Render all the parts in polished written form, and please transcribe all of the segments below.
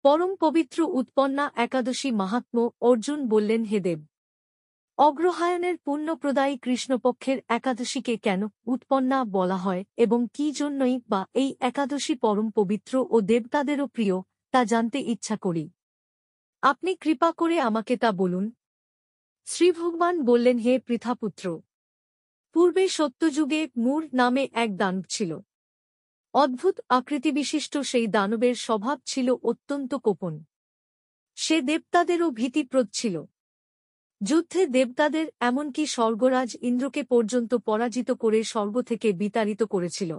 পরম পবিত্র উৎপন্না একাদশী মাহাত্ম্য। অর্জুন বললেন, হে দেব, অগ্রহায়ণের পুণ্যপ্রদায়ী কৃষ্ণপক্ষের একাদশীকে কেন উৎপন্না বলা হয় এবং কি জন্যই বা এই একাদশী পরম পবিত্র ও দেবতাদেরও প্রিয়, তা জানতে ইচ্ছা করি। আপনি কৃপা করে আমাকে তা বলুন। শ্রীভগবান বললেন, হে পৃথাপুত্র, পূর্বে সত্যযুগে মূর নামে এক দানব ছিল। অদ্ভুত আকৃতিবিশিষ্ট সেই দানবের স্বভাব ছিল অত্যন্ত কোপন। সে দেবতাদেরও ভীতিপ্রদ ছিল। যুদ্ধে দেবতাদের এমনকি স্বর্গরাজ ইন্দ্রকে পর্যন্ত পরাজিত করে স্বর্গ থেকে বিতাড়িত করেছিল।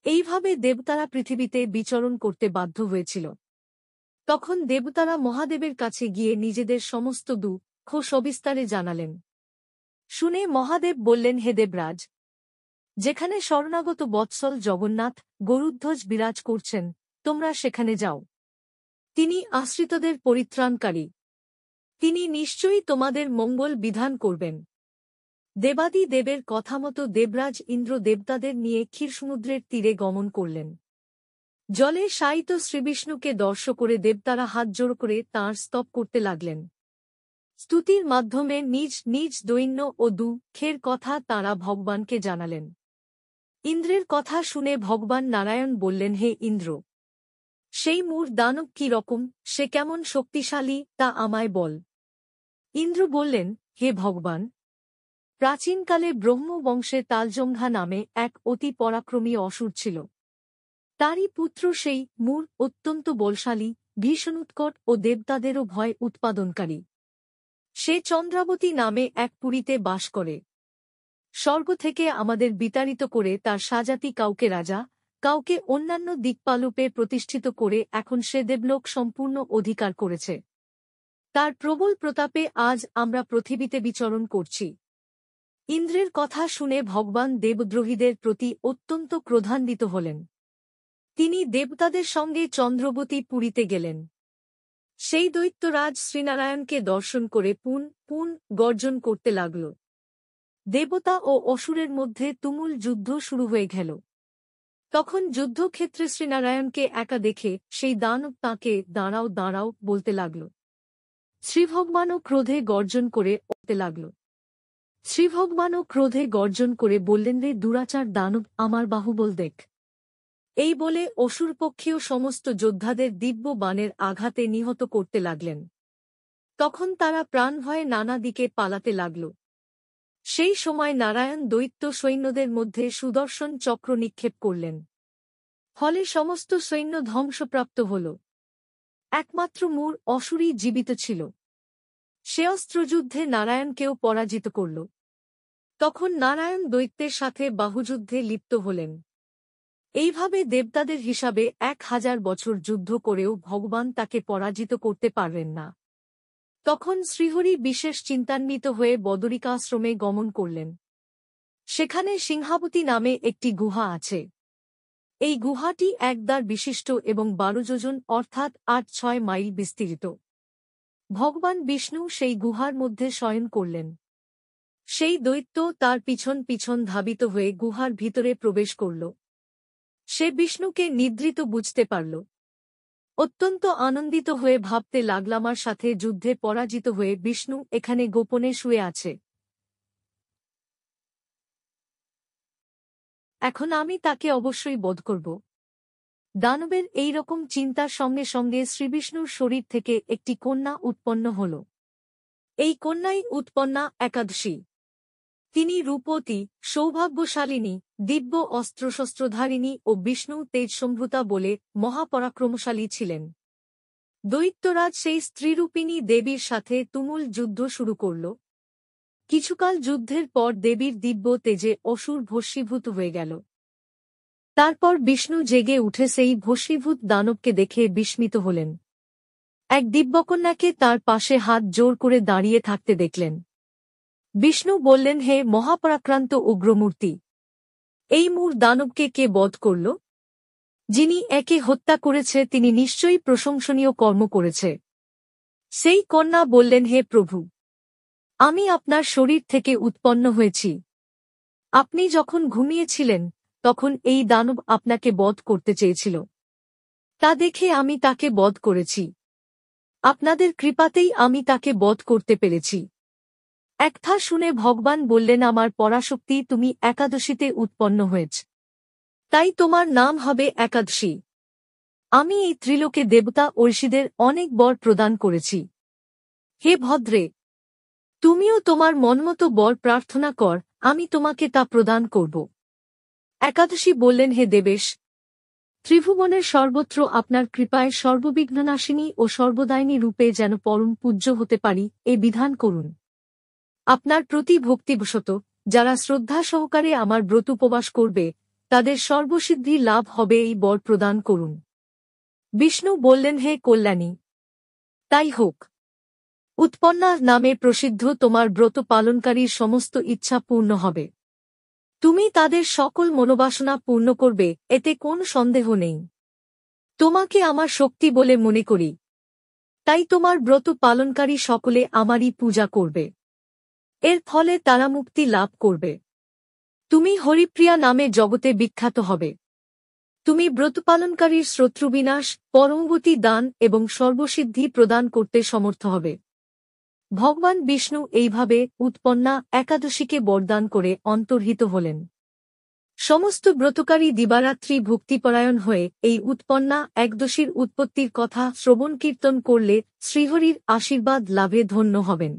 এইভাবে দেবতারা পৃথিবীতে বিচরণ করতে বাধ্য হয়েছিল। তখন দেবতারা মহাদেবের কাছে গিয়ে নিজেদের সমস্ত দুঃখ সবিস্তারে জানালেন। শুনে মহাদেব বললেন, হে দেবরাজ, যেখানে শরণাগত বৎসল জগন্নাথ গরুধ্বজ বিরাজ করছেন, তোমরা সেখানে যাও। তিনি আশ্রিতদের পরিত্রাণকারী। তিনি নিশ্চয়ই তোমাদের মঙ্গল বিধান করবেন। দেবাদি দেবের কথামতো দেবরাজ ইন্দ্র দেবতাদের নিয়ে ক্ষীরসমুদ্রের তীরে গমন করলেন। জলে শায়িত শ্রীবিষ্ণুকে দর্শ করে দেবতারা হাত জোড় করে তাঁর স্তব করতে লাগলেন। স্তুতির মাধ্যমে নিজ নিজ দৈন্য ও দুঃখের কথা তাঁরা ভগবানকে জানালেন। ইন্দ্রের কথা শুনে ভগবান নারায়ণ বললেন, হে ইন্দ্র, সেই মূর দানব কি রকম, সে কেমন শক্তিশালী, তা আমায় বল। ইন্দ্র বললেন, হে ভগবান, প্রাচীনকালে ব্রহ্মবংশে তালজঙ্ঘা নামে এক অতি পরাক্রমী অসুর ছিল। তারই পুত্র সেই মূর অত্যন্ত বলশালী, ভীষণোৎকট ও দেবতাদেরও ভয় উৎপাদনকারী। সে চন্দ্রাবতী নামে এক পুরীতে বাস করে। স্বর্গ থেকে আমাদের বিতাড়িত করে তার সাজাতি কাউকে রাজা, কাউকে অন্যান্য দিকপালুপে প্রতিষ্ঠিত করে এখন সে দেবলোক সম্পূর্ণ অধিকার করেছে। তার প্রবল প্রতাপে আজ আমরা পৃথিবীতে বিচরণ করছি। ইন্দ্রের কথা শুনে ভগবান দেবদ্রোহীদের প্রতি অত্যন্ত ক্রোধান্বিত হলেন। তিনি দেবতাদের সঙ্গে চন্দ্রবতী পুরীতে গেলেন। সেই দৈত্যরাজ শ্রীনারায়ণকে দর্শন করে পুন পুন গর্জন করতে লাগল। দেবতা ও অসুরের মধ্যে তুমুল যুদ্ধ শুরু হয়ে গেল। তখন যুদ্ধক্ষেত্রে শ্রীনারায়ণকে একা দেখে সেই দানব তাঁকে দাঁড়াও দাঁড়াও বলতে লাগল। শ্রীভগবানও ক্রোধে গর্জন করে উঠতে লাগল। শ্রীভগবানও ক্রোধে গর্জন করে বললেন, রে দুরাচার দানব, আমার বাহুবল দেখ। এই বলে অসুরপক্ষীয় সমস্ত যোদ্ধাদের দিব্য বাণের আঘাতে নিহত করতে লাগলেন। তখন তারা প্রাণভয়ে নানা দিকে পালাতে লাগল। সেই সময় নারায়ণ দৈত্য সৈন্যদের মধ্যে সুদর্শন চক্র নিক্ষেপ করলেন। ফলে সমস্ত সৈন্য ধ্বংসপ্রাপ্ত হল। একমাত্র মূর অসুরই জীবিত ছিল। সে অস্ত্রযুদ্ধে নারায়ণকেও পরাজিত করল। তখন নারায়ণ দৈত্যের সাথে বাহুযুদ্ধে লিপ্ত হলেন। এইভাবে দেবতাদের হিসাবে 1000 বছর যুদ্ধ করেও ভগবান তাকে পরাজিত করতে পারলেন না। তখন শ্রীহরি বিশেষ চিন্তান্বিত হয়ে বদরিকাশ্রমে গমন করলেন। সেখানে সিংহাবতী নামে একটি গুহা আছে। এই গুহাটি এক দ্বার বিশিষ্ট এবং 12 যোজন অর্থাৎ 8-6 মাইল বিস্তৃত। ভগবান বিষ্ণু সেই গুহার মধ্যে শয়ন করলেন। সেই দৈত্য তার পিছন পিছন ধাবিত হয়ে গুহার ভিতরে প্রবেশ করল। সে বিষ্ণুকে নিদ্রিত বুঝতে পারল। অত্যন্ত আনন্দিত হয়ে ভাবতে লাগলামার সাথে যুদ্ধে পরাজিত হয়ে বিষ্ণু এখানে গোপনে শুয়ে আছে। এখন আমি তাকে অবশ্যই বধ করব। দানবের এই রকম চিন্তার সঙ্গে সঙ্গে শ্রীবিষ্ণুর শরীর থেকে একটি কন্যা উৎপন্ন হল। এই কন্যাই উৎপন্না একাদশী। তিনি রূপবতী, সৌভাগ্যশালিনী, দিব্য অস্ত্রশস্ত্রধারিণী ও বিষ্ণু তেজসম্ভূতা বলে মহাপরাক্রমশালী ছিলেন। দৈত্যরাজ সেই স্ত্রীরূপিণী দেবীর সাথে তুমুল যুদ্ধ শুরু করল। কিছুকাল যুদ্ধের পর দেবীর দিব্য তেজে অসুর ভস্মীভূত হয়ে গেল। তারপর বিষ্ণু জেগে উঠে সেই ভস্মীভূত দানবকে দেখে বিস্মিত হলেন। এক দিব্যকন্যাকে তার পাশে হাত জোড় করে দাঁড়িয়ে থাকতে দেখলেন। বিষ্ণু বললেন, হে মহাপরাক্রান্ত উগ্রমূর্তি, এই মূর দানবকে কে বধ করল? যিনি একে হত্যা করেছে তিনি নিশ্চয়ই প্রশংসনীয় কর্ম করেছে। সেই কন্যা বললেন, হে প্রভু, আমি আপনার শরীর থেকে উৎপন্ন হয়েছি। আপনি যখন ঘুমিয়েছিলেন তখন এই দানব আপনাকে বধ করতে চেয়েছিল। তা দেখে আমি তাকে বধ করেছি। আপনাদের কৃপাতেই আমি তাকে বধ করতে পেরেছি। একথা শুনে ভগবান বললেন, আমার পরাশক্তি তুমি একাদশীতে উৎপন্ন হয়েছ, তাই তোমার নাম হবে একাদশী। আমি এই ত্রিলোকে দেবতা ঐশীদের অনেক বর প্রদান করেছি। হে ভদ্রে, তুমিও তোমার মনমতো বর প্রার্থনা কর, আমি তোমাকে তা প্রদান করব। একাদশী বললেন, হে দেবেশ, ত্রিভুবনের সর্বত্র আপনার কৃপায় সর্ববিঘ্ননাশিনী ও সর্বদায়িনী রূপে যেন পরম পূজ্য হতে পারি, এ বিধান করুন। আপনার প্রতি ভক্তিবশত যারা শ্রদ্ধা সহকারে আমার ব্রত উপবাস করবে, তাদের সর্বসিদ্ধি লাভ হবে, এই বর প্রদান করুন। বিষ্ণু বললেন, হে কল্যাণী, তাই হোক। উৎপন্না নামে প্রসিদ্ধ তোমার ব্রত পালনকারীর সমস্ত ইচ্ছা পূর্ণ হবে। তুমি তাদের সকল মনোবাসনা পূর্ণ করবে, এতে কোন সন্দেহ নেই। তোমাকে আমার শক্তি বলে মনে করি, তাই তোমার ব্রত পালনকারী সকলে আমারই পূজা করবে। এর ফলে তারা মুক্তি লাভ করবে। তুমি হরিপ্রিয়া নামে জগতে বিখ্যাত হবে। তুমি ব্রতপালনকারীর শত্রুবিনাশ, পরমগতি দান এবং সর্বসিদ্ধি প্রদান করতে সমর্থ হবে। ভগবান বিষ্ণু এইভাবে উৎপন্না একাদশীকে বরদান করে অন্তর্হিত হলেন। সমস্ত ব্রতকারী দিবারাত্রি ভক্তিপরায়ণ হয়ে এই উৎপন্না একদশীর উৎপত্তির কথা শ্রবণ কীর্তন করলে শ্রীহরির আশীর্বাদ লাভে ধন্য হবেন।